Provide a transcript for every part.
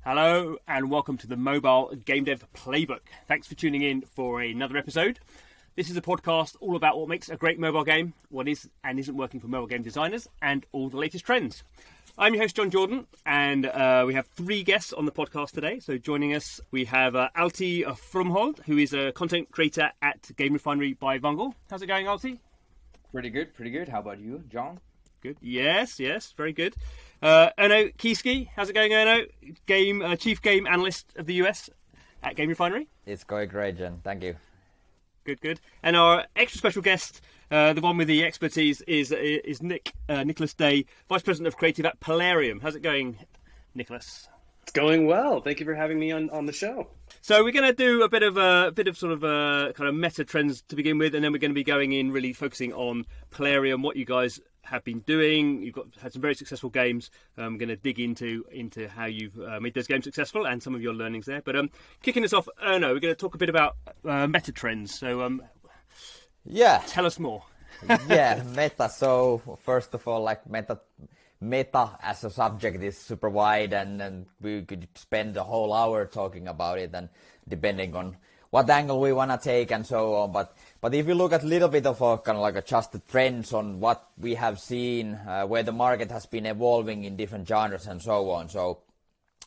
Hello and welcome to the Mobile GameDev Playbook. Thanks for tuning in for another episode. This is a podcast all about what makes a great mobile game, what is and isn't working for mobile game designers, and all the latest trends. I'm your host, Jon Jordan, and we have three guests on the podcast today. So joining us, we have Altti Fromholdt, who is a content creator at GameRefinery by Vungle. How's it going, Altti? Pretty good. How about you, John? Good. Yes, very good. Erno Kiiski, how's it going, Erno? Chief Game Analyst of the US at GameRefinery. It's going great, Jen. Thank you. Good. And our extra special guest, the one with the expertise, is Nicholas Day, Vice President of Creative at Plarium. How's it going, Nicholas? It's going well. Thank you for having me on the show. So we're going to do a bit of kind of meta trends to begin with, and then we're going to be going in really focusing on Plarium, what you guys have been doing. You've had some very successful games. I'm going to dig into how you've made those games successful and some of your learnings there. But kicking us off, Erno, we're going to talk a bit about meta trends. So tell us more. Meta. So first of all, like meta as a subject is super wide, and we could spend the whole hour talking about it, and depending on what angle we want to take and so on. But if you look at a little bit of a kind of like just the trends on what we have seen, where the market has been evolving in different genres and so on. So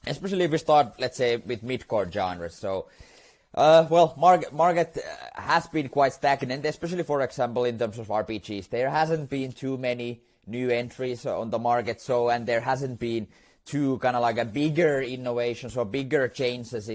especially if we start, let's say, with mid-core genres. So market has been quite stagnant, especially for example in terms of RPGs. There hasn't been too many new entries on the market, and there hasn't been too kind of like a bigger innovations or bigger changes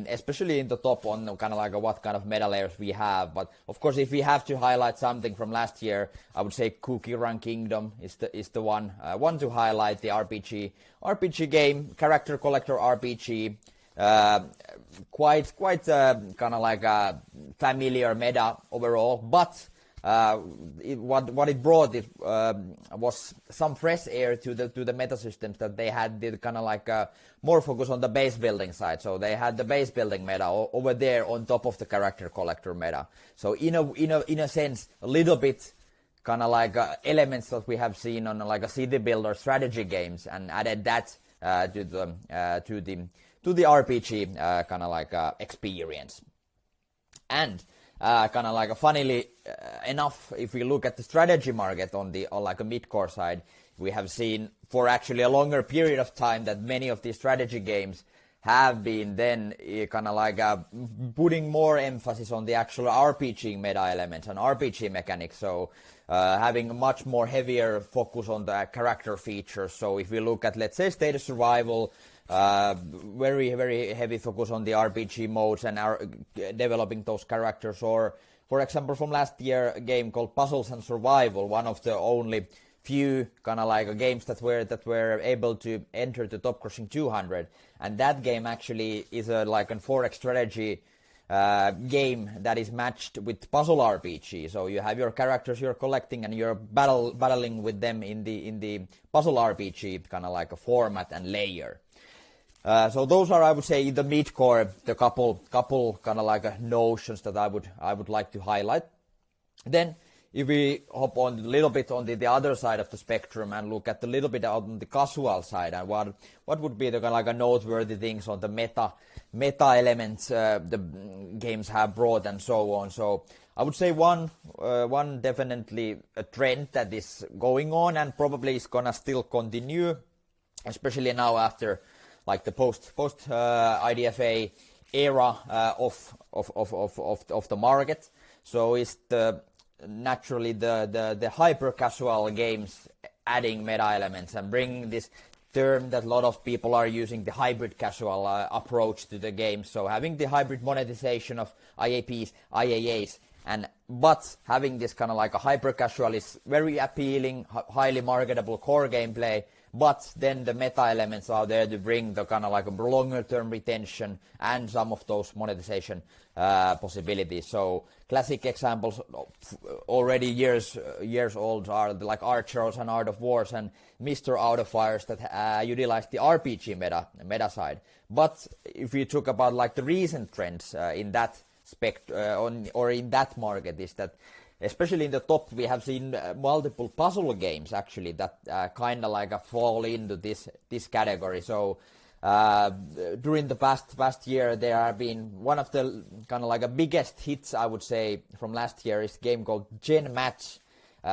especially in the top on kind of like what kind of meta layers we have. But of course, if we have to highlight something from last year, I would say Cookie Run Kingdom is the one to highlight. The RPG game, character collector RPG, quite kind of like a familiar meta overall, but what it brought was some fresh air to the meta systems that they had. Did kind of like more focus on the base building side. So they had the base building meta over there on top of the character collector meta. So in a sense, a little bit kind of like elements that we have seen on like a city builder strategy games, and added that to the RPG kind of like experience. And kind of like funnily enough, if we look at the strategy market on like a mid-core side, we have seen for actually a longer period of time that many of these strategy games have been then kind of like putting more emphasis on the actual RPG meta elements and RPG mechanics. So having a much more heavier focus on the character features. So if we look at, let's say, State of Survival, very, very heavy focus on the RPG modes and are developing those characters. Or, for example, from last year, a game called Puzzles and Survival, one of the only few kind of like games that were able to enter the Top Crossing 200. And that game actually is a 4X strategy game that is matched with puzzle RPG. So you have your characters you're collecting, and you're battling with them in the puzzle RPG kind of like a format and layer. So those are, I would say, in the mid-core, the couple kind of like notions that I would like to highlight. Then, if we hop on a little bit on the other side of the spectrum and look at a little bit on the casual side, and what would be the kind of like a noteworthy things on the meta elements the games have brought and so on. So I would say one definitely a trend that is going on and probably is gonna still continue, especially now after like the post IDFA era of the market. So it's naturally the hyper casual games adding meta elements and bring this term that a lot of people are using, the hybrid casual approach to the game. So having the hybrid monetization of IAPs, IAAs, but having this kind of like a hyper casual is very appealing, highly marketable core gameplay. But then the meta elements are there to bring the kind of like a longer term retention and some of those monetization possibilities. So classic examples already years old are like Archers and Art of Wars and Mr. Out of Fires that utilize the RPG meta side. But if you talk about like the recent trends in that or in that market, is that especially in the top, we have seen multiple puzzle games actually that kind of like fall into this category. So during the past year, there have been one of the kind of like a biggest hits, I would say, from last year is a game called Gen Match,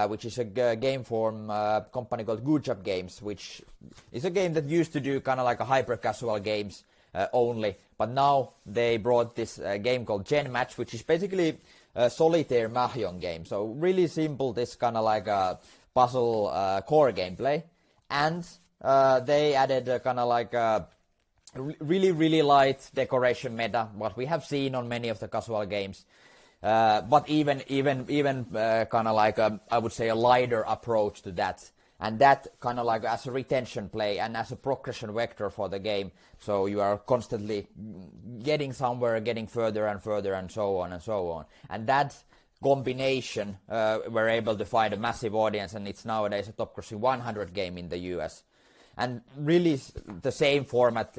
which is a game from a company called Good Job Games, which is a game that used to do kind of like a hyper casual games only, but now they brought this game called Gen Match, which is basically a solitaire mahjong game. So really simple, this kind of like a puzzle core gameplay, and they added a kind of like a really light decoration meta, what we have seen on many of the casual games. But even kind of like I would say a lighter approach to that, and that kind of like as a retention play and as a progression vector for the game. So you are constantly getting somewhere, getting further and further, and so on and so on. And that combination, we're able to find a massive audience, and it's nowadays a top grossing 100 game in the US. And really the same format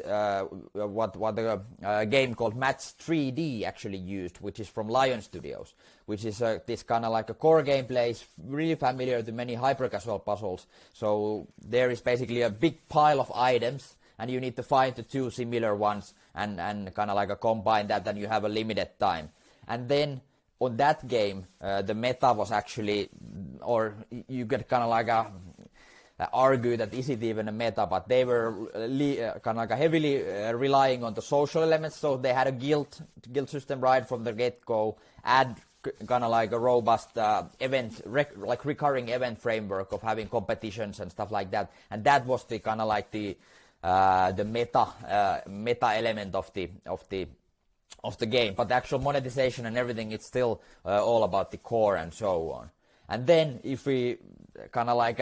what the game called Match 3D actually used, which is from Lion Studios, which is this kind of like a core gameplay, is really familiar to many hyper-casual puzzles. So there is basically a big pile of items, and you need to find the two similar ones and kind of like a combine that, and you have a limited time. And then on that game, the meta was actually, or you get kind of like a argue that is it even a meta, but they were kind of like heavily relying on the social elements. So they had a guild system right from the get-go, add kind of like a robust recurring event framework of having competitions and stuff like that, and that was the kind of like the meta element of the game. But the actual monetization and everything, it's still all about the core and so on. And then if we kind of like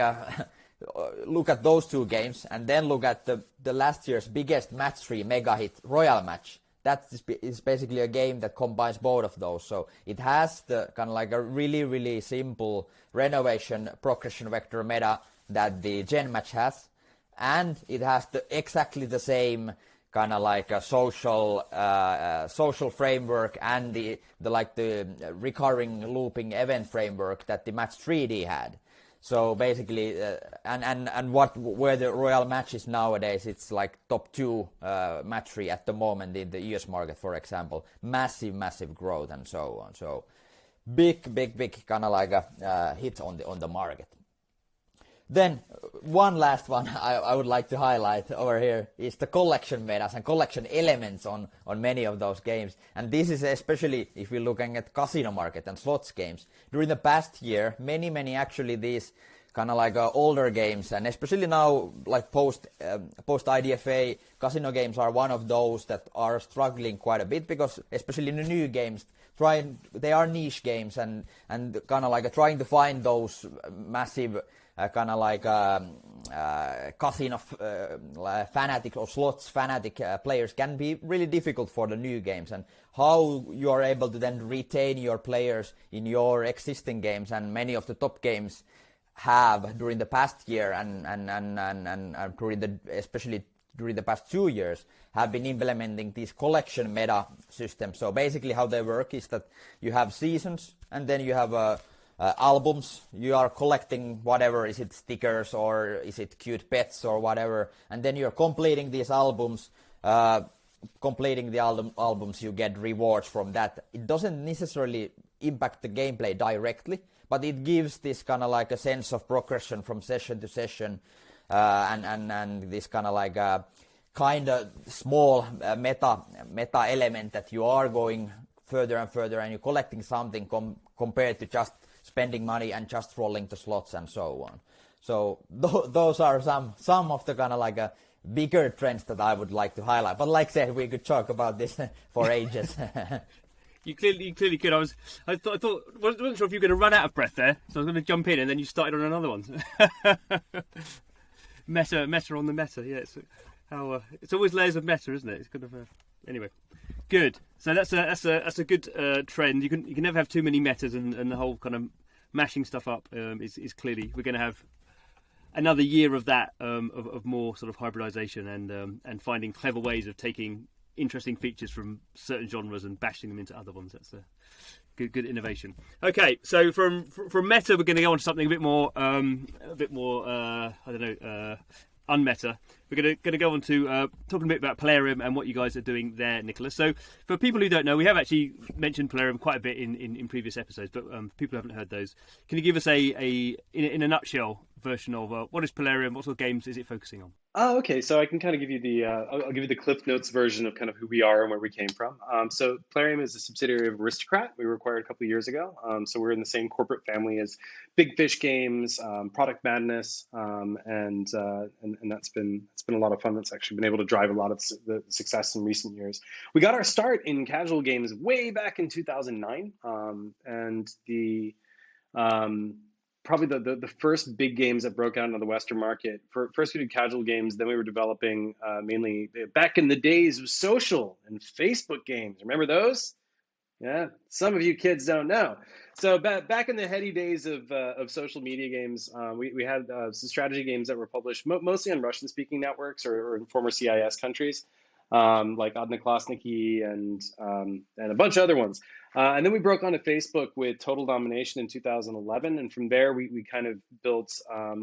look at those two games, and then look at the last year's biggest match 3 mega hit, Royal Match. That is basically a game that combines both of those. So it has the kind of like a really simple renovation progression vector meta that the Gen Match has, and it has exactly the same kind of like a social framework and the recurring looping event framework that the Match 3D had. So basically, where the Royal Match is nowadays, it's like top 2 match 3 at the moment in the US market, for example. Massive growth and so on. So big kind of like a hit on the market. Then one last one I would like to highlight over here is the collection metas and collection elements on many of those games. And this is especially if we're looking at casino market and slots games. During the past year, many actually these kind of like older games, and especially now like post IDFA, casino games are one of those that are struggling quite a bit, because especially in the new games, they are niche games and kind of like trying to find those massive kind of like casino fanatic or slots fanatic players can be really difficult for the new games, and how you are able to then retain your players in your existing games. And many of the top games have during the past year and especially during the past 2 years have been implementing these collection meta systems. So basically how they work is that you have seasons, and then you have albums. You are collecting whatever, is it stickers or is it cute pets or whatever, and then you're completing these albums. Completing the albums, you get rewards from that. It doesn't necessarily impact the gameplay directly, but it gives this kind of like a sense of progression from session to session, and this kind of like kind of small meta element that you are going further and further, and you're collecting something compared to just spending money and just rolling the slots and so on. So those are some of the kind of like bigger trends that I would like to highlight. But like I said, we could talk about this for ages. You clearly could. I thought wasn't sure if you were going to run out of breath there, so I was going to jump in, and then you started on another one. meta on the meta. Yeah, it's always layers of meta, isn't it? It's kind of anyway. Good. So that's a good trend. You can never have too many metas, and the whole kind of mashing stuff up is clearly, we're going to have another year of that, of more sort of hybridization and finding clever ways of taking interesting features from certain genres and bashing them into other ones. That's a good innovation. Okay, so from meta, we're going to go on to something a bit more I don't know, unmeta. We're going to go on to talking a bit about Plarium and what you guys are doing there, Nicholas. So for people who don't know, we have actually mentioned Plarium quite a bit in previous episodes, but people who haven't heard those, can you give us in a nutshell version of what is Plarium, what sort of games is it focusing on? Oh, okay. So I can kind of give you I'll give you the Cliff Notes version of kind of who we are and where we came from. So Plarium is a subsidiary of Aristocrat. We were acquired a couple of years ago. So we're in the same corporate family as Big Fish Games, Product Madness, and that's been a lot of fun. That's actually been able to drive a lot of the success in recent years. We got our start in casual games way back in 2009, and probably the first big games that broke out into the Western market. First we did casual games, then we were developing mainly, back in the days of social and Facebook games. Remember those? Yeah, some of you kids don't know. So back in the heady days of social media games, we had some strategy games that were published mostly on Russian-speaking networks or in former CIS countries, like Odnoklassniki and a bunch of other ones. And then we broke onto Facebook with Total Domination in 2011, and from there we kind of built a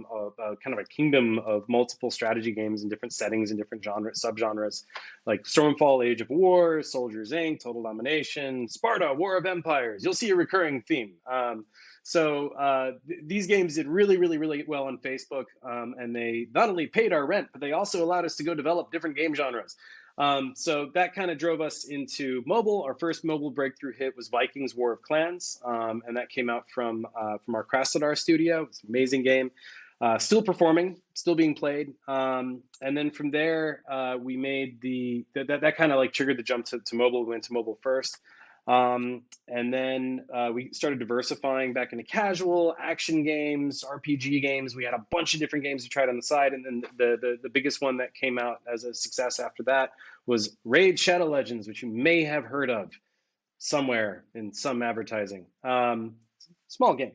kind of a kingdom of multiple strategy games in different settings and different subgenres, like Stormfall, Age of War, Soldiers Inc., Total Domination, Sparta, War of Empires. You'll see a recurring theme. So these games did really, really, really well on Facebook, and they not only paid our rent, but they also allowed us to go develop different game genres. So that kind of drove us into mobile. Our first mobile breakthrough hit was Vikings War of Clans, and that came out from our Krasnodar studio. It's an amazing game, still performing, still being played. And then from there, we made that kind of like triggered the jump to mobile. We went to mobile first. And then we started diversifying back into casual action games, RPG games. We had a bunch of different games we tried on the side. And then the biggest one that came out as a success after that was Raid Shadow Legends, which you may have heard of somewhere in some advertising. Small game.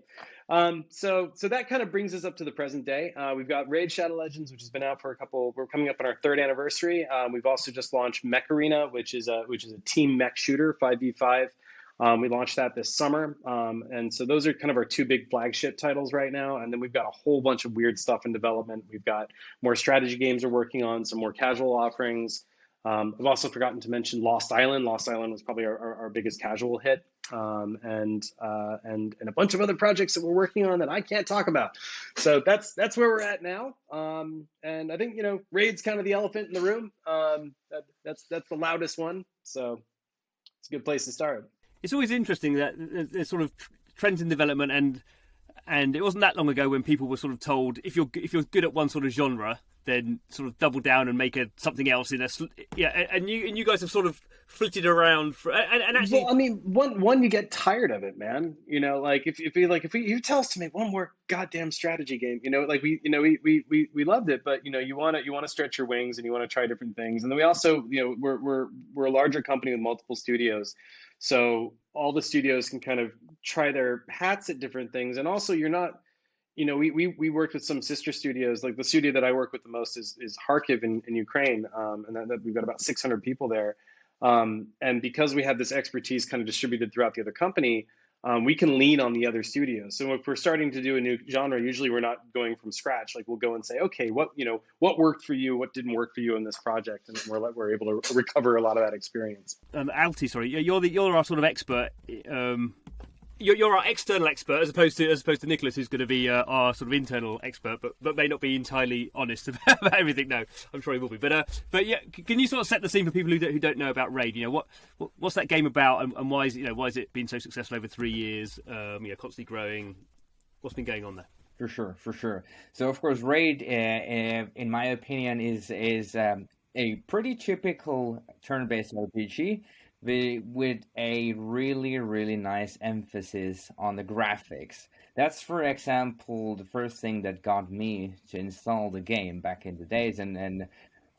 So that kind of brings us up to the present day. We've got Raid Shadow Legends, which has been out for we're coming up on our 3rd anniversary. We've also just launched Mech Arena, which is a team mech shooter, 5v5. We launched that this summer. And so those are kind of our 2 big flagship titles right now. And then we've got a whole bunch of weird stuff in development. We've got more strategy games we're working on, some more casual offerings. I've also forgotten to mention Lost Island. Lost Island was probably our biggest casual hit, and a bunch of other projects that we're working on that I can't talk about. So that's where we're at now. And I think Raid's kind of the elephant in the room. That's the loudest one. So it's a good place to start. It's always interesting that there's sort of trends in development, and it wasn't that long ago when people were sort of told if you're good at one sort of genre, then sort of double down and make something else in and you guys have sort of flitted around and actually. Well, I mean, one you get tired of it, man. Like if you tell us to make one more goddamn strategy game, like we loved it, but you want to stretch your wings and you want to try different things, and then we also we're a larger company with multiple studios, so all the studios can kind of try their hats at different things, and also you're not. We worked with some sister studios. Like the studio that I work with the most is Kharkiv in Ukraine, and that we've got about 600 people there. And because we have this expertise kind of distributed throughout the other company, we can lean on the other studios. So if we're starting to do a new genre, usually we're not going from scratch. Like we'll go and say, okay, what worked for you, what didn't work for you in this project, and we're able to recover a lot of that experience. Altti, sorry, you're our sort of expert. You're our external expert as opposed to Nicholas, who's going to be our sort of internal expert, but may not be entirely honest about everything. No, I'm sure he will be. But yeah, can you sort of set the scene for people who don't know about Raid? What's that game about, and why is it been so successful over 3 years? Constantly growing. What's been going on there? For sure. So of course, Raid, in my opinion, is a pretty typical turn-based RPG. With a really, really nice emphasis on the graphics. That's, for example, the first thing that got me to install the game back in the days. And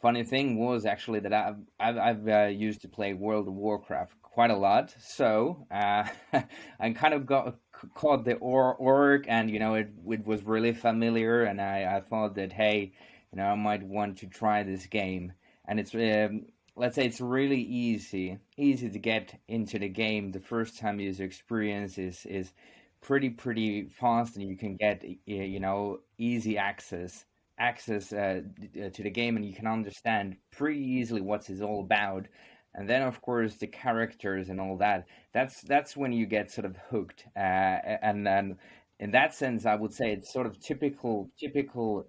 funny thing was actually that I've used to play World of Warcraft quite a lot. So I kind of caught the org, and it was really familiar. And I thought that hey, I might want to try this game. And it's let's say it's really easy to get into the game. The first time user experience is pretty fast, and you can get easy access access to the game, and you can understand pretty easily what it's all about. And then, of course, the characters and all that. That's when you get sort of hooked. And then, in that sense, I would say it's sort of typical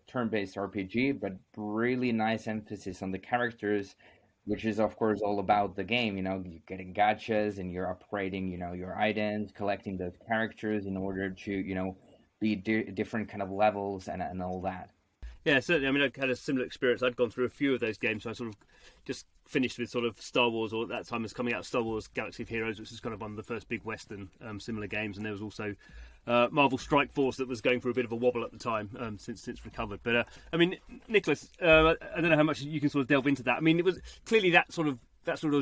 turn-based RPG, but really nice emphasis on the characters, which is, of course, all about the game. You're getting gachas and you're upgrading, your items, collecting those characters in order to, be different kind of levels and all that. Yeah, certainly. I mean, I had a similar experience. I'd gone through a few of those games, so I sort of just finished with sort of Star Wars, or at that time was coming out Star Wars Galaxy of Heroes, which was kind of one of the first big Western similar games, and there was also Marvel Strike Force that was going through a bit of a wobble at the time, since recovered. But I mean, Nicholas, I don't know how much you can sort of delve into that. I mean, it was clearly that sort of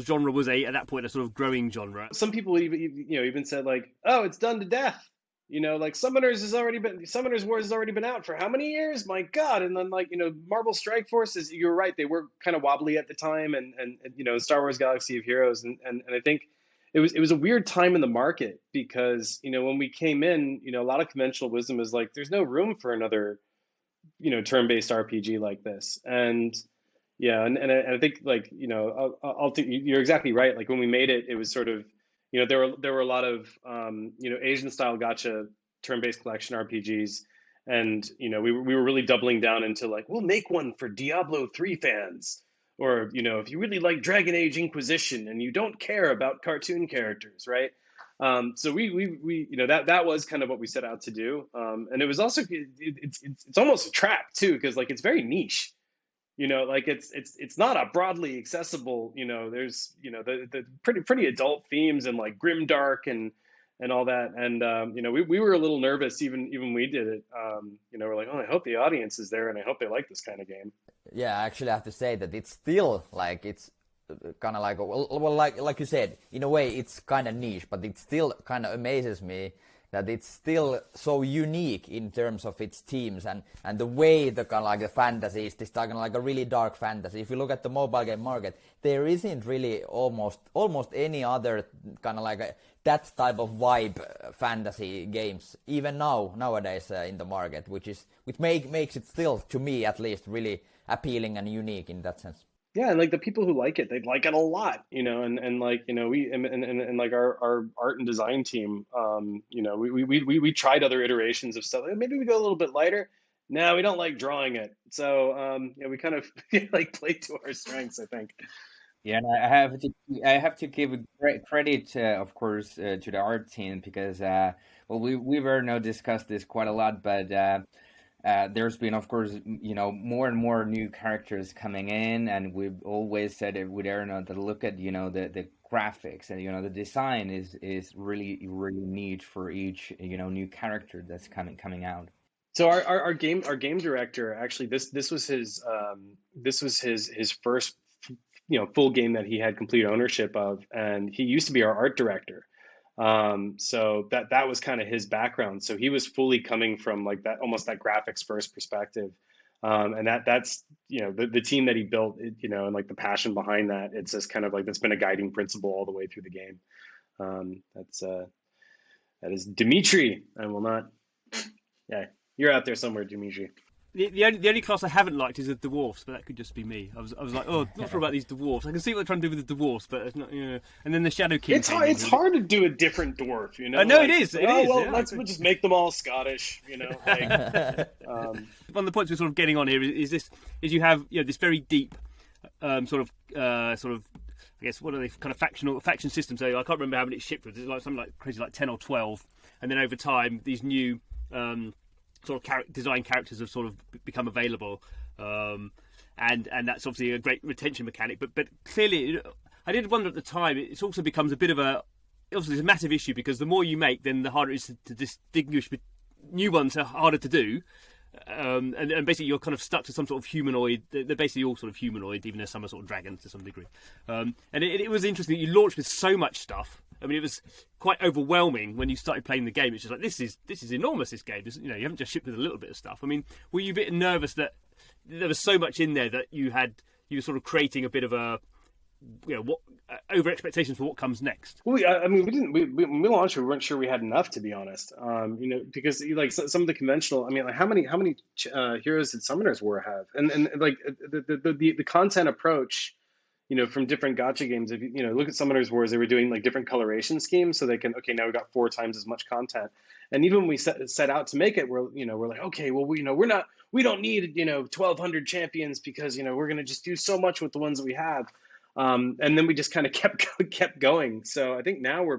genre was at that point a sort of growing genre. Some people even said like, oh, it's done to death. Like Summoners Wars has already been out for how many years? My God! And then Marvel Strike Force you're right, they were kind of wobbly at the time, and Star Wars Galaxy of Heroes, and I think it was a weird time in the market because when we came in, a lot of conventional wisdom is like there's no room for another turn-based RPG like this, and yeah, and I think you're exactly right. Like when we made it, it was sort of there were a lot of Asian style gacha turn-based collection RPGs, and we were really doubling down into like we'll make one for Diablo 3 fans, or if you really like Dragon Age Inquisition and you don't care about cartoon characters, right? So we that was kind of what we set out to do, and it was also it's almost a trap too, because like it's very niche. It's not a broadly accessible, there's the pretty adult themes and like grimdark and all that, and we were a little nervous even we did it. We're like, oh, I hope the audience is there and I hope they like this kind of game. Yeah, actually I have to say that it's still like it's kind of like like you said, in a way it's kind of niche, but it still kind of amazes me that it's still so unique in terms of its themes and the way the kind of like the fantasy is this kind of like a really dark fantasy. If you look at the mobile game market, there isn't really almost any other kind of like that type of vibe fantasy games even nowadays in the market, which makes it still, to me at least, really appealing and unique in that sense. Yeah, and like the people who like it, they like it a lot, and like we and like our art and design team, we tried other iterations of stuff. Maybe we go a little bit lighter. No, we don't like drawing it, so we kind of like play to our strengths, I think. Yeah, and I have to give great credit, of course, to the art team because we've now discussed this quite a lot, but. There's been, of course, more and more new characters coming in, and we've always said it with Erno that look at, the graphics and, the design is really, really neat for each, new character that's coming out. So our game director, actually, this was his first, full game that he had complete ownership of, and he used to be our art director. So that was kind of his background. So he was fully coming from like that, almost that graphics first perspective. And that's, the team that he built, and like the passion behind that, it's just kind of like, that's been a guiding principle all the way through the game. That is Dimitri. I will not, yeah, you're out there somewhere, Dimitri. The only class I haven't liked is the dwarfs, but that could just be me. I was like, oh, not sure about these dwarfs. I can see what they're trying to do with the dwarfs, but it's not, And then the Shadow King. It's hard to do a different dwarf, I know, like, it is. Well, yeah, we'll just make them all Scottish, Like, one of the points we're sort of getting on here is you have this very deep sort of I guess what are they kind of faction systems? So I can't remember how many it's shipped with. It's like something like crazy, like 10 or 12, and then over time these new. Sort of design characters have sort of become available, and that's obviously a great retention mechanic. But clearly, I did wonder at the time. It also becomes a bit of obviously it's a massive issue because the more you make, then the harder it is to distinguish. New ones are harder to do, and basically you're kind of stuck to some sort of humanoid. They're basically all sort of humanoid, even though some are sort of dragons to some degree. And it was interesting that you launched with so much stuff. I mean, it was quite overwhelming when you started playing the game. It's just like this is enormous. This game, you haven't just shipped with a little bit of stuff. I mean, were you a bit nervous that there was so much in there that you were sort of creating a bit of a what over expectations for what comes next? Well, I mean, we didn't. When we launched, we weren't sure we had enough, to be honest. Because like some of the conventional. I mean, like how many heroes did Summoners War have? And like the content approach, from different gacha games. If you look at Summoners Wars, they were doing like different coloration schemes, so they can now we got 4 times as much content. And even when we set out to make it, we're like, okay, well, we don't need 1,200 champions because we're gonna just do so much with the ones that we have. And then we just kind of kept going. So I think now we've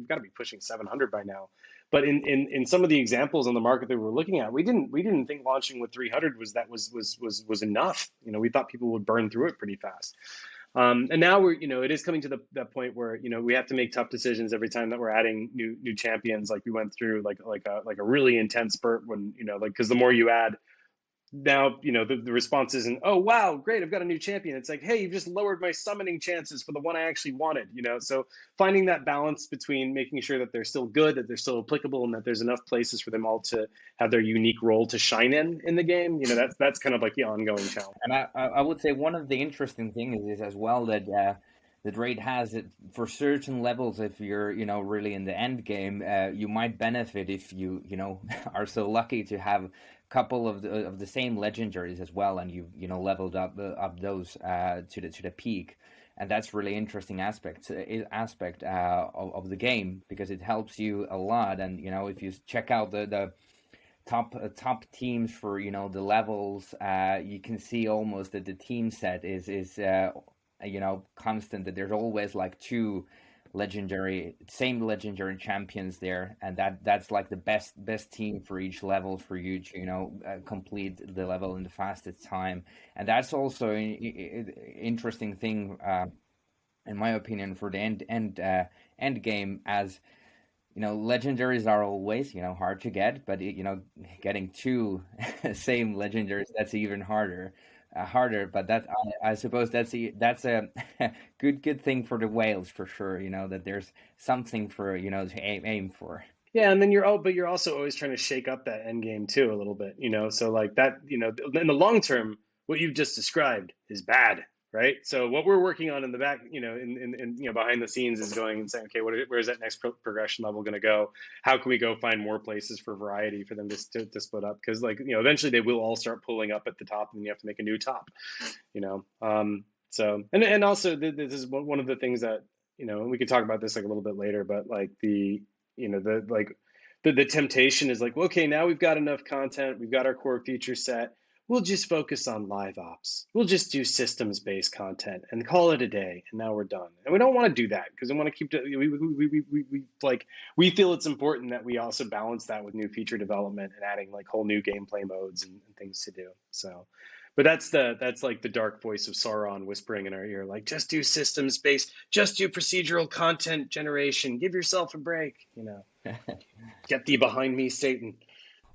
got to be pushing 700 by now. But in some of the examples on the market that we were looking at, we didn't think launching with 300 was enough. We thought people would burn through it pretty fast. And now it is coming to that point where we have to make tough decisions every time that we're adding new champions. Like we went through like a really intense spurt when because the more you add, now the response isn't, oh wow, great, I've got a new champion. It's like, hey, you've just lowered my summoning chances for the one I actually wanted. So finding that balance between making sure that they're still good, that they're still applicable, and that there's enough places for them all to have their unique role to shine in the game. That's kind of like the ongoing challenge. And I would say one of the interesting things is as well that that Raid has it for certain levels. If you're really in the end game, you might benefit if you are so lucky to have couple of the same legendaries as well, and you've leveled up those to the peak, and that's really interesting aspect of the game, because it helps you a lot. And if you check out the top teams for the levels, you can see almost that the team set is constant, that there's always like 2 legendary champions there, and that's like the best team for each level for you to complete the level in the fastest time. And that's also an interesting thing, in my opinion, for the end game, as legendaries are always hard to get, but getting 2 same legendaries, that's even harder. But that I suppose that's a good thing for the whales for sure. That there's something for to aim for. Yeah, and then you're also always trying to shake up that end game too a little bit. So like that, in the long term, what you've just described is bad, right? So what we're working on in the back, in behind the scenes, is going and saying, okay, where's that next progression level going to go? How can we go find more places for variety for them to split up? Because eventually they will all start pulling up at the top, and you have to make a new top. So and also this is one of the things that and we could talk about this like a little bit later, but like the temptation is like, okay, now we've got enough content, we've got our core feature set. We'll just focus on live ops. We'll just do systems-based content and call it a day, and now we're done. And we don't want to do that, because we want to keep we feel it's important that we also balance that with new feature development and adding like whole new gameplay modes and things to do. So, but that's like the dark voice of Sauron whispering in our ear, like, just do systems-based, just do procedural content generation. Give yourself a break, Get thee behind me, Satan.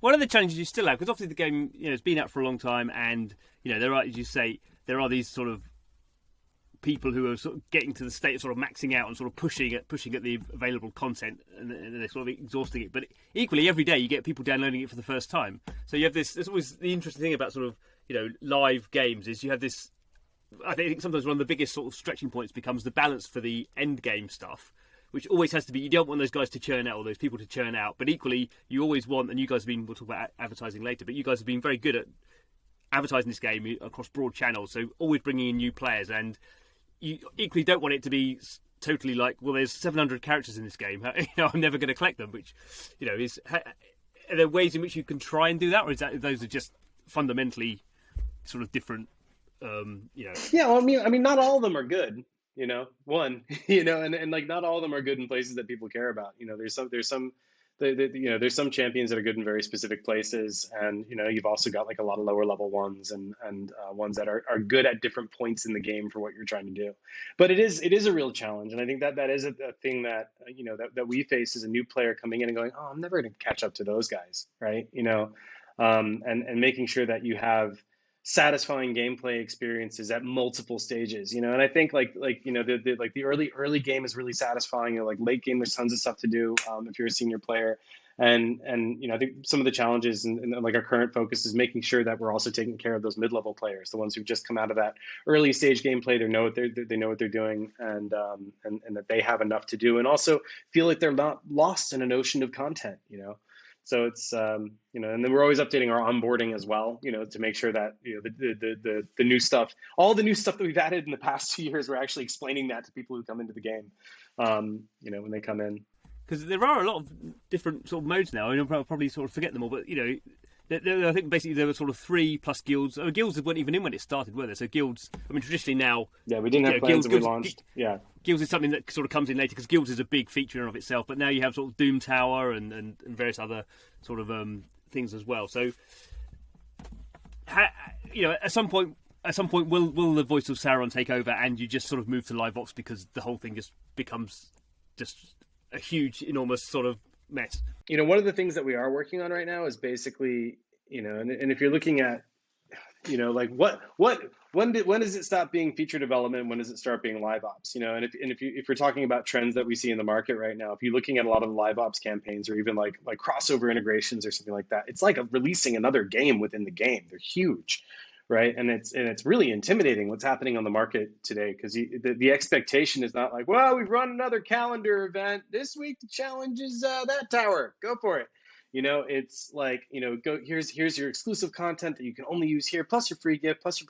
One of the challenges you still have, because obviously the game, it's been out for a long time, and there are, as you say, there are these sort of people who are sort of getting to the state of sort of maxing out and sort of pushing at the available content, and they're sort of exhausting it. But equally, every day you get people downloading it for the first time. So you have this. There's always the interesting thing about sort of live games is you have this. I think sometimes one of the biggest sort of stretching points becomes the balance for the end game stuff, which always has to be, you don't want those guys to churn out, or those people to churn out, but equally you always want, and you guys have been, we'll talk about advertising later, but you guys have been very good at advertising this game across broad channels, so always bringing in new players, and you equally don't want it to be totally like, well, there's 700 characters in this game, I'm never going to collect them, which are there ways in which you can try and do that, or is that those are just fundamentally sort of different? Yeah, well, I mean, not all of them are good. And like not all of them are good in places that people care about. There's some champions that are good in very specific places, and you've also got like a lot of lower level ones and ones that are good at different points in the game for what you're trying to do. But it is a real challenge, and I think that is a thing that that we face as a new player coming in and going, oh, I'm never going to catch up to those guys, right? And making sure that you have satisfying gameplay experiences at multiple stages, and I think the early game is really satisfying. Like late game, there's tons of stuff to do if you're a senior player, and I think some of the challenges and like our current focus is making sure that we're also taking care of those mid-level players, the ones who've just come out of that early stage gameplay. They know what they're doing, and that they have enough to do, and also feel like they're not lost in an ocean of content. So it's and then we're always updating our onboarding as well, to make sure that the new stuff, all the new stuff that we've added in the past 2 years, we're actually explaining that to people who come into the game, when they come in. Because there are a lot of different sort of modes now. I'll probably sort of forget them all, but I think basically there were sort of 3 plus guilds. Guilds weren't even in when it started, were there? So guilds, traditionally now. Yeah, we didn't have plans when we launched. Yeah. Guilds is something that sort of comes in later because Guilds is a big feature in and of itself. But now you have sort of Doom Tower and various other sort of things as well. So, at some point, will the voice of Sauron take over and you just sort of move to live ops because the whole thing just becomes just a huge, enormous sort of mess? One of the things that we are working on right now is basically, and if you're looking at, like when does it stop being feature development? When does it start being live ops? And if you're talking about trends that we see in the market right now, if you're looking at a lot of the live ops campaigns or even like crossover integrations or something like that, it's like releasing another game within the game. They're huge, right? And it's really intimidating what's happening on the market today, because the expectation is not like, well, we've run another calendar event this week. The challenge is that tower. Go for it. It's like, go here's your exclusive content that you can only use here, plus your free gift, plus your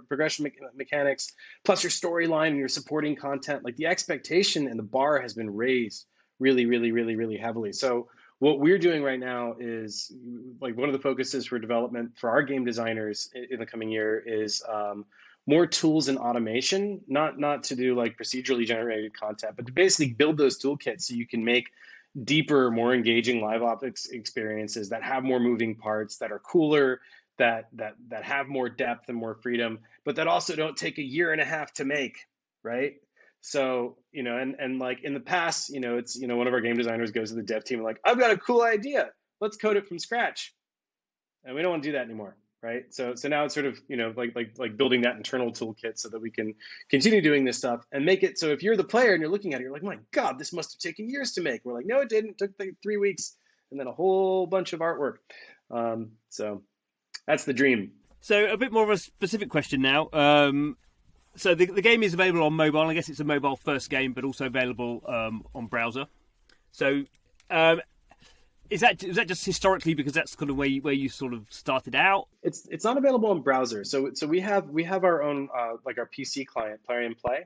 progression mechanics, plus your storyline and your supporting content. Like the expectation and the bar has been raised really, really, really, really heavily. So what we're doing right now is, like, one of the focuses for development for our game designers in the coming year is more tools and automation, not to do like procedurally generated content, but to basically build those toolkits so you can make deeper, more engaging live ops experiences that have more moving parts, that are cooler, that have more depth and more freedom, but that also don't take a year and a half to make, right? So, and like in the past, it's, one of our game designers goes to the dev team and like, I've got a cool idea, let's code it from scratch. And we don't want to do that anymore, right? So now it's sort of, like building that internal toolkit so that we can continue doing this stuff and make it so if you're the player and you're looking at it, you're like, my God, this must have taken years to make. We're like, no, it didn't. It took like 3 weeks and then a whole bunch of artwork. So that's the dream. So a bit more of a specific question now. So the game is available on mobile. I guess it's a mobile first game, but also available on browser. So is that just historically because that's kind of where you sort of started out? It's not available on browser. So we have our own like our PC client, Plarium Play,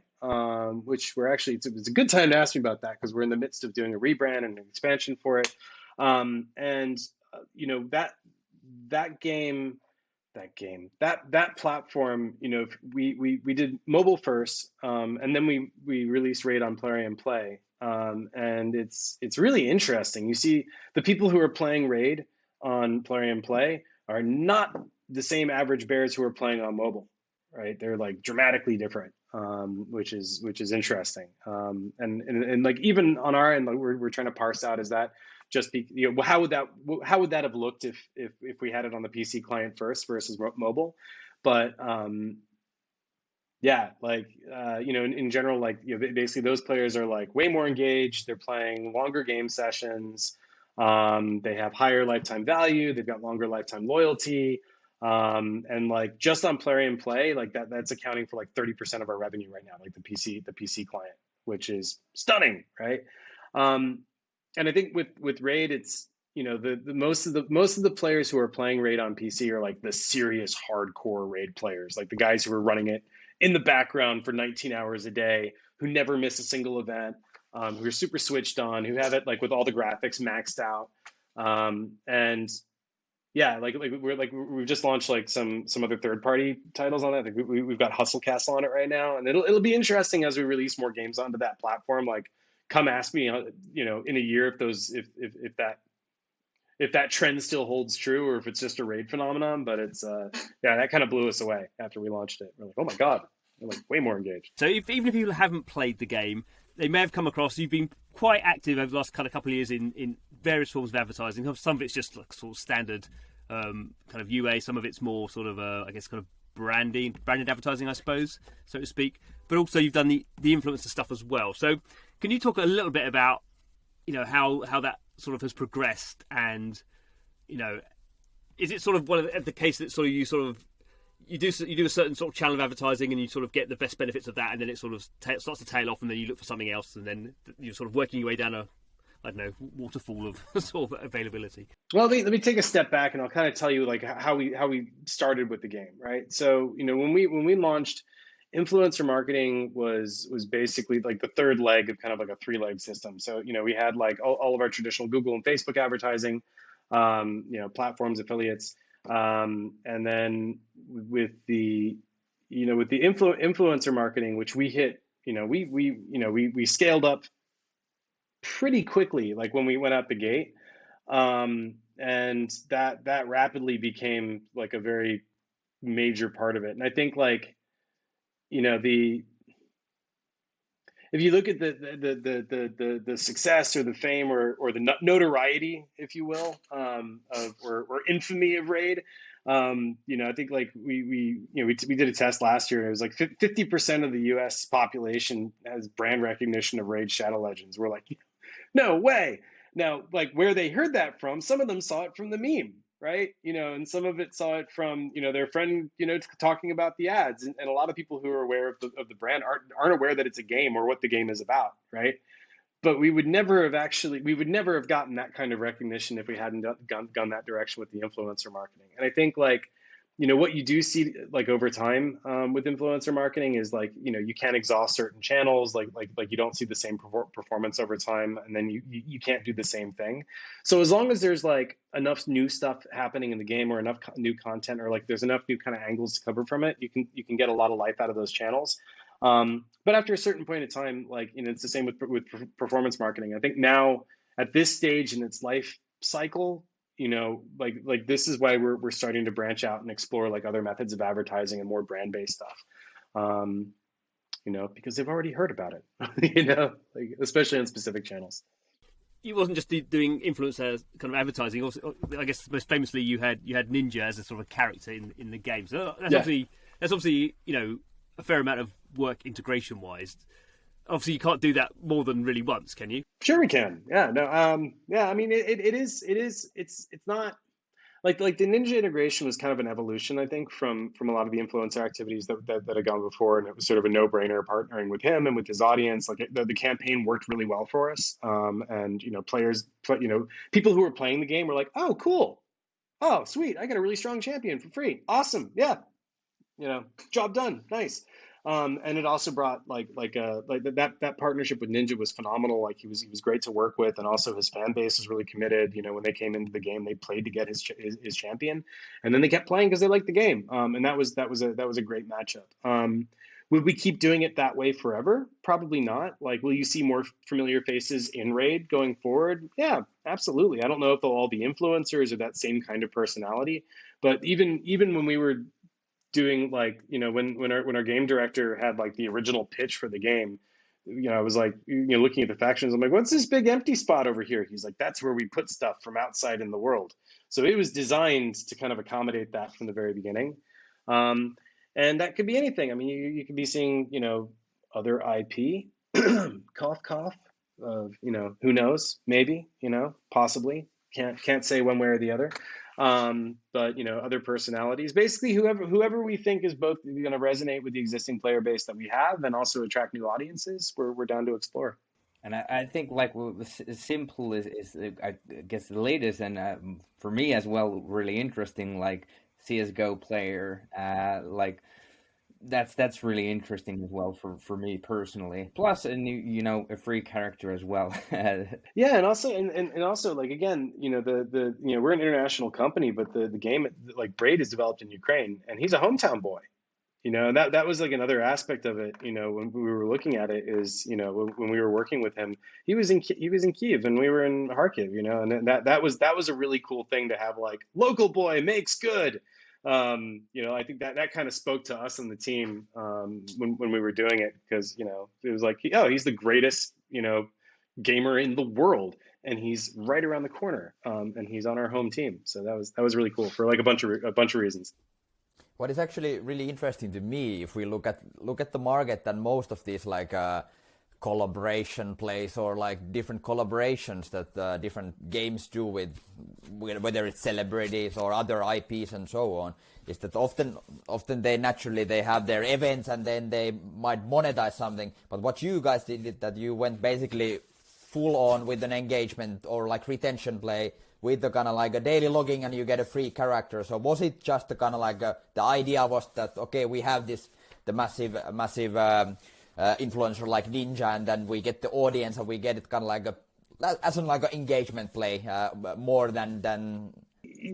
which we're actually it's a good time to ask me about that because we're in the midst of doing a rebrand and an expansion for it. That platform, we did mobile first, and then we released Raid on Plarium Play, and it's really interesting. You see, the people who are playing Raid on Plarium Play are not the same average bears who are playing on mobile, right? They're like dramatically different, which is interesting. And like even on our end, like we're trying to parse out, is that just how would that have looked if we had it on the PC client first versus mobile? But in general, like, basically those players are like way more engaged. They're playing longer game sessions. They have higher lifetime value. They've got longer lifetime loyalty. And like just on Plarium Play, like that's accounting for like 30% of our revenue right now, like the PC client, which is stunning, right? And I think with Raid, it's, the most of the players who are playing Raid on PC are like the serious hardcore Raid players, like the guys who are running it in the background for 19 hours a day, who never miss a single event, who are super switched on, who have it like with all the graphics maxed out, and yeah, we've just launched like some other third-party titles on that. I think we've got Hustle Castle on it right now, and it'll be interesting as we release more games onto that platform. Like, come ask me, in a year if that trend still holds true or if it's just a Raid phenomenon. But it's that kind of blew us away after we launched it. We're like, oh my God, we're like way more engaged. So even if people haven't played the game, they may have come across, you've been quite active over the last couple of years in various forms of advertising. Some of it's just like sort of standard kind of UA. Some of it's more sort of, I guess, kind of branded advertising, I suppose, so to speak. But also you've done the influencer stuff as well. So can you talk a little bit about, how that sort of has progressed, and, is it sort of one of the case that you do a certain sort of channel of advertising and you sort of get the best benefits of that, and then it sort of starts to tail off, and then you look for something else, and then you're sort of working your way down a, I don't know, waterfall of sort of availability? Well, let me take a step back, and I'll kind of tell you like how we started with the game, right? So when we launched, influencer marketing was basically like the third leg of kind of like a three-leg system. So we had like all of our traditional Google and Facebook advertising, platforms, affiliates, and then with the influencer marketing, which we hit, we scaled up pretty quickly, like when we went out the gate, and that rapidly became like a very major part of it. And I think like if you look at the success or the fame or the notoriety, if you will, or infamy of Raid, I think like we did a test last year. And it was like 50% of the U.S. population has brand recognition of Raid Shadow Legends. We're like, no way. Now, like where they heard that from, some of them saw it from the meme, right? And some of it saw it from, their friend, talking about the ads. And a lot of people who are aware of the brand aren't aware that it's a game or what the game is about, right? But we would never have gotten that kind of recognition if we hadn't gone that direction with the influencer marketing. And I think like, what you do see like over time with influencer marketing is like, you can't exhaust certain channels, like you don't see the same performance over time, and then you can't do the same thing. So as long as there's like enough new stuff happening in the game, or enough new content, or like there's enough new kind of angles to cover from it, you can get a lot of life out of those channels. But after a certain point of time, like, it's the same with performance marketing. I think now at this stage in its life cycle, like this is why we're starting to branch out and explore like other methods of advertising and more brand-based stuff. Because they've already heard about it, like especially on specific channels. You wasn't just doing influencer kind of advertising. Also, I guess most famously, you had Ninja as a sort of a character in the game. So that's obviously a fair amount of work integration wise. Obviously, you can't do that more than really once, can you? Sure, we can. Yeah, no, yeah. I mean, it's not like the Ninja integration was kind of an evolution, I think, from a lot of the influencer activities that had gone before, and it was sort of a no-brainer partnering with him and with his audience. Like the campaign worked really well for us, and people who were playing the game were like, oh, cool, oh, sweet, I got a really strong champion for free, awesome, yeah, job done, nice. And it also brought like that partnership with Ninja was phenomenal. Like he was great to work with, and also his fan base was really committed. When they came into the game, they played to get his champion, and then they kept playing because they liked the game. And that was a great matchup. Would we keep doing it that way forever? Probably not. Like, will you see more familiar faces in Raid going forward? Yeah, absolutely. I don't know if they'll all be influencers or that same kind of personality, but even when we were doing like, when our game director had like the original pitch for the game, I was like, looking at the factions, I'm like, what's this big empty spot over here? He's like, that's where we put stuff from outside in the world. So it was designed to kind of accommodate that from the very beginning. And that could be anything. I mean, you could be seeing, other IP, cough, cough, who knows, maybe, possibly, can't say one way or the other. But other personalities, basically whoever we think is both going to resonate with the existing player base that we have and also attract new audiences, we're down to explore. And I think like simple is I guess the latest, and for me as well, really interesting, like CS:GO player, like that's really interesting as well for me personally. Plus a new, a free character as well. Yeah, and also like, again, we're an international company, but the game like Braid is developed in Ukraine, and he's a hometown boy. And that was like another aspect of it. When we were looking at it is, when we were working with him, he was in Kyiv and we were in Kharkiv. And that was a really cool thing to have, like, local boy makes good. I think that kind of spoke to us and the team when we were doing it, because it was like, oh, he's the greatest gamer in the world, and he's right around the corner, and he's on our home team. So that was really cool for like a bunch of reasons. What is actually really interesting to me, if we look at the market, and most of these like collaboration plays or like different collaborations that different games do with whether it's celebrities or other IPs and so on, is that often they have their events and then they might monetize something. But what you guys did is that you went basically full on with an engagement or like retention play with the kind of like a daily logging and you get a free character. So was it just the kind of like the idea was that, okay, we have the massive influencer like Ninja, and then we get the audience and we get it kind of like as an like an engagement play more than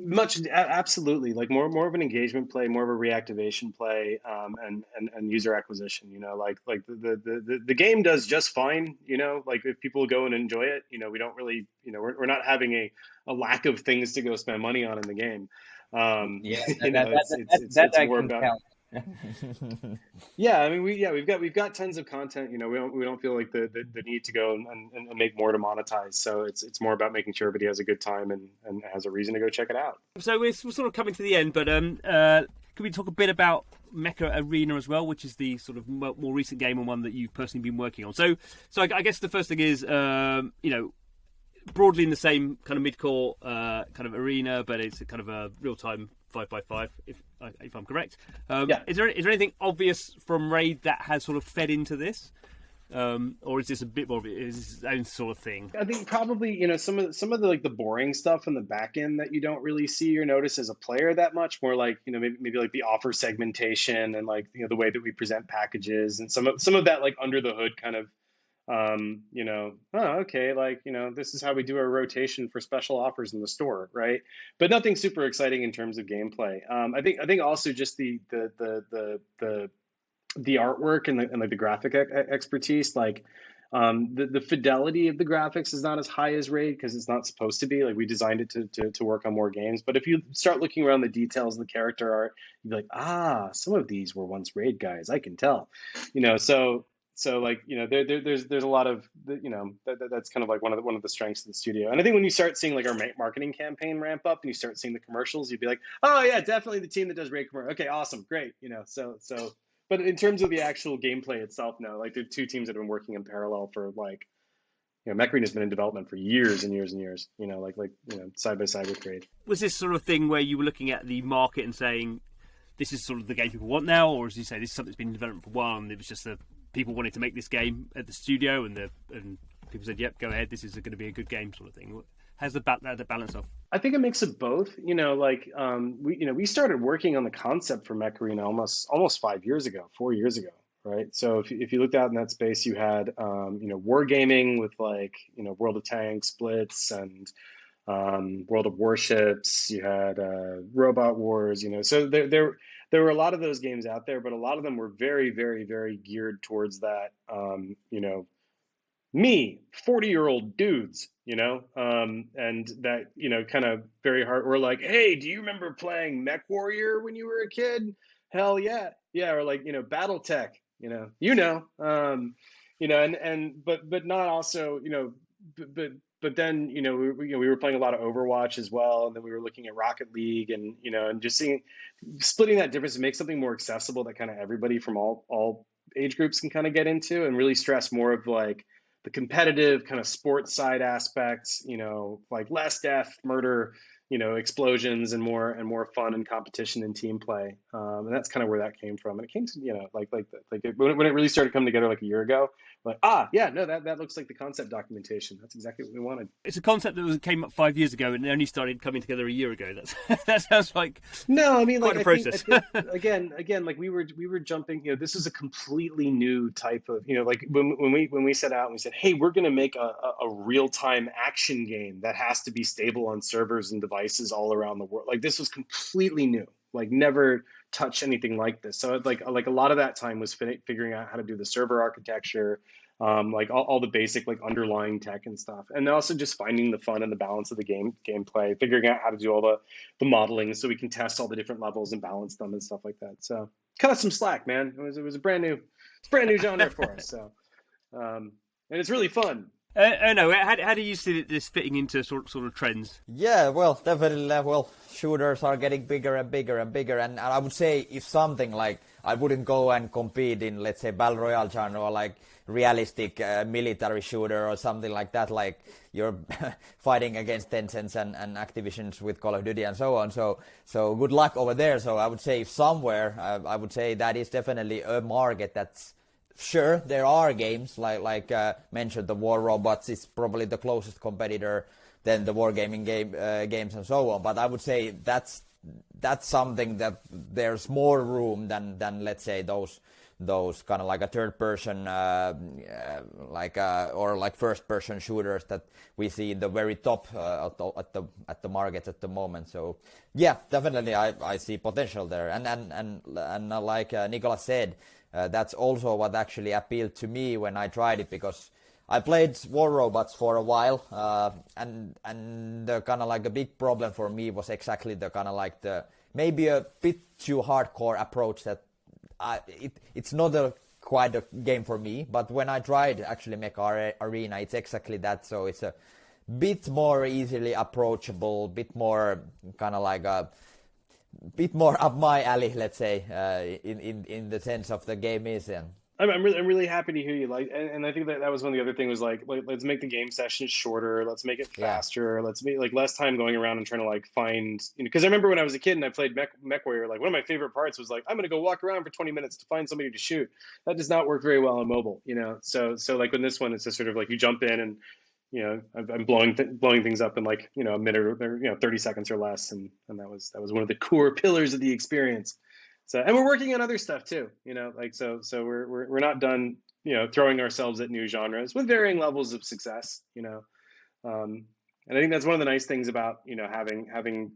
much, absolutely, like more of an engagement play, more of a reactivation play, and user acquisition. Like the game does just fine. Like if people go and enjoy it, we don't really, we're not having a lack of things to go spend money on in the game. Yeah, it's more about. Tell. Yeah, I mean, we've got tons of content. We don't feel like the need to go and make more to monetize. So it's more about making sure everybody has a good time and has a reason to go check it out. So we're sort of coming to the end, but can we talk a bit about Mech Arena as well, which is the sort of more recent game and one that you've personally been working on. So I guess the first thing is broadly in the same kind of mid-core kind of arena, but it's a kind of a real-time 5x5, if I'm correct. Yeah. Is there anything obvious from Raid that has sort of fed into this, or is this a bit more of its own sort of thing? I think probably some of the like the boring stuff in the back end that you don't really see or notice as a player that much. More like maybe like the offer segmentation and like the way that we present packages and some of that like under the hood kind of. Okay, like, this is how we do our rotation for special offers in the store, right? But nothing super exciting in terms of gameplay. I think also just the artwork and like the graphic expertise, like the fidelity of the graphics is not as high as Raid because it's not supposed to be. Like we designed it to work on more games. But if you start looking around the details of the character art, you'd be like, some of these were once Raid guys, I can tell. So like there's a lot of that's kind of like one of the strengths of the studio. And I think when you start seeing like our marketing campaign ramp up and you start seeing the commercials, you'd be like, oh yeah, definitely the team that does Raid commercial. Okay, awesome, great. So but in terms of the actual gameplay itself, no, like the two teams that have been working in parallel for like Mech Arena has been in development for years and years and years. Side by side with Raid. Was this sort of thing where you were looking at the market and saying, this is sort of the game people want now, or as you say, this is something that's been in development for a while and it was just people wanted to make this game at the studio, and people said, "Yep, go ahead. This is going to be a good game," sort of thing. How's the balance off? I think a mix of both. We started working on the concept for Mech Arena almost 4 years ago, right? So if you looked out in that space, you had wargaming with like World of Tanks, Blitz, and World of Warships. You had Robot Wars. So there were a lot of those games out there, but a lot of them were very, very, very geared towards that, me, 40-year-old dudes, and that, kind of very hard. We're like, hey, do you remember playing Mech Warrior when you were a kid? Hell yeah. Yeah. Or like, Battletech, but not also, but then, we were playing a lot of Overwatch as well. And then we were looking at Rocket League and, and just splitting that difference to make something more accessible that kind of everybody from all age groups can kind of get into, and really stress more of like the competitive kind of sports side aspects, like less death, murder, explosions, and more fun and competition and team play. And that's kind of where that came from. And it came to, when it really started coming together like a year ago, like, that looks like the concept documentation. That's exactly what we wanted. It's a concept that came up 5 years ago and it only started coming together a year ago. That sounds like no, I mean, like, quite a process. I think, again, like we were jumping, this is a completely new type of, like when we set out and we said, hey, we're going to make a real-time action game that has to be stable on servers and devices all around the world. Like this was completely new, like never touched anything like this. So like a lot of that time was figuring out how to do the server architecture, like all the basic like underlying tech and stuff, and also just finding the fun and the balance of the gameplay, figuring out how to do all the modeling so we can test all the different levels and balance them and stuff like that. So cut us some slack, man. It was a brand new genre for us. So and it's really fun. No, how do you see this fitting into sort of trends? Yeah, well, definitely. Well, shooters are getting bigger and bigger and bigger, and I would say if something like I wouldn't go and compete in, let's say, Battle Royale genre or like realistic military shooter or something like that, like you're fighting against Tencent and Activisions with Call of Duty and so on. So good luck over there. So I would say if somewhere, I would say that is definitely a market that's. Sure, there are games like mentioned, the War Robots is probably the closest competitor than the wargaming games and so on. But I would say that's something that there's more room than let's say those kind of like a third person or like first person shooters that we see in the very top at the market at the moment. So yeah, definitely I see potential there, and like Nicolas said. That's also what actually appealed to me when I tried it, because I played War Robots for a while, and the kind of like a big problem for me was exactly the kind of like the maybe a bit too hardcore approach that it's not quite a game for me. But when I tried actually Mech Arena, it's exactly that. So it's a bit more easily approachable, bit more kind of like a bit more up my alley, let's say, in the sense of the game is. And I'm really happy to hear you. Like, and I think that was one of the other things was like let's make the game sessions shorter. Let's make it faster. Let's make like less time going around and trying to like find, because I remember when I was a kid and I played Mech Warrior, like one of my favorite parts was like, I'm going to go walk around for 20 minutes to find somebody to shoot. That does not work very well on mobile, So like with this one, it's just sort of like you jump in and, I'm blowing things up in like, a minute or 30 seconds or less. And that was one of the core pillars of the experience. So, and we're working on other stuff too, so we're not done, throwing ourselves at new genres with varying levels of success, and I think that's one of the nice things about, having,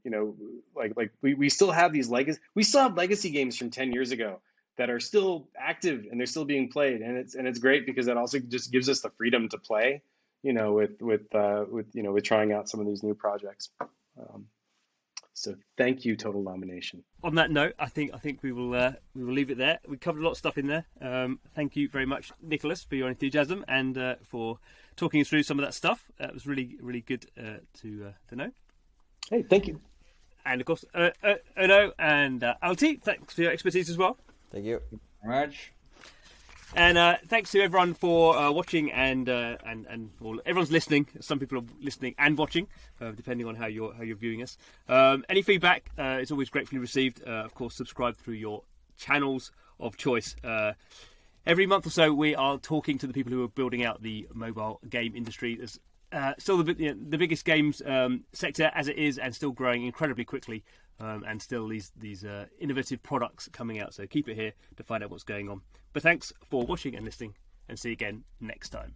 we still have these legacy games from 10 years ago that are still active and they're still being played. And it's great because that also just gives us the freedom to play, with trying out some of these new projects. So thank you, Total Domination. On that note, I think we will leave it there. We covered a lot of stuff in there. Thank you very much, Nicolas, for your enthusiasm and for talking us through some of that stuff. It was really, really good to know. Hey, thank you. And of course, Erno and Altti, thanks for your expertise as well. thank you Very much. And thanks to everyone for watching and well, everyone's listening. Some people are listening and watching, depending on how you're viewing us. Any feedback is always gratefully received. Of course, subscribe through your channels of choice. Every month or so, we are talking to the people who are building out the mobile game industry. There's still the biggest games sector as it is, and still growing incredibly quickly. And still these innovative products coming out. So keep it here to find out what's going on. But thanks for watching and listening, and see you again next time.